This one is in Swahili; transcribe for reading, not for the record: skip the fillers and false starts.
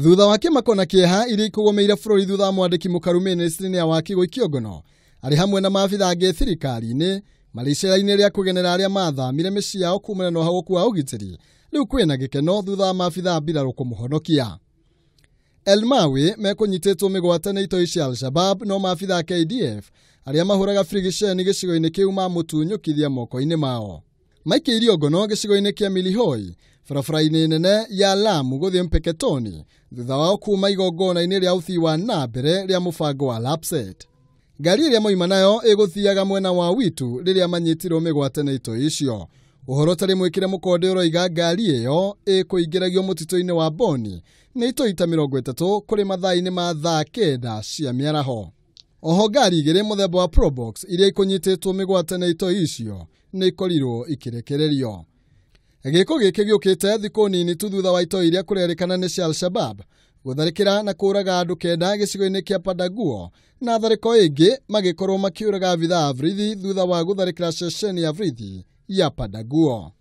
Thutha wa kĩmako na kĩeha iria ikũgũmĩire bũrũri thutha wa mwandĩki mũkaru ministry-inĩ ya waki gũikio ngono, arĩ hamwe na maabitha angĩ thirikari-inĩ marĩ icera-inĩ rĩa kũgenera arĩa mathamire mĩciĩ yao kumana na ũhagũku wa ũgitĩri, rĩu kwĩna gĩkeno thutha wa maabitha mbirarũ kũmũhonokia. Elmawi mekũnyitĩtwo mĩgwate nĩ itoi cia Al-Shabab, no maabitha KDF arĩa mahũraga frigisheni gĩcigo-inĩ kĩu mamũtunyũkithia moko-inĩ mao. Maikĩirio ngono gĩcigo-inĩ kĩa Milihoi, barabara-inĩ nene ya Lamu gũthiĩ Mpeketoni, thutha wao kuma igongona-inĩ rĩa ũthii wa nambere rĩa mũbango wa Lapset. Ngari ĩrĩa moima nayo ĩgũthiaga mwena wa Witu rĩrĩa manyitirwo mĩgwate nĩ itoi icio. Ũhoro tarĩ mwĩkĩre mũkonde ũroiga ngari ĩyo ĩkũingĩragio mũtitũ-inĩ wa Boni nĩ itoi ta 30 kũrĩ mathaa-inĩ ma thaa 9 cia mĩaraho. Oho ngari igĩrĩ mũthemba wa Probox iria ikũnyitĩtwo mĩgwate nĩ itoi icio nĩ ikorirwo ikĩrekererio. Gĩko gĩkĩ gĩũkĩte thikũ nini tu thutha wa itoi iria kũrerĩkana nĩ cia Al-Shabab gũtharĩkĩra na kũraga andũ 9 gĩcigo-inĩ kĩa Padaguo, na tharĩko ĩngĩ magĩkorwo makĩũraga abithaa a borithi thutha wa gũtharĩkĩra ceceni ya borithi ya Padaguo.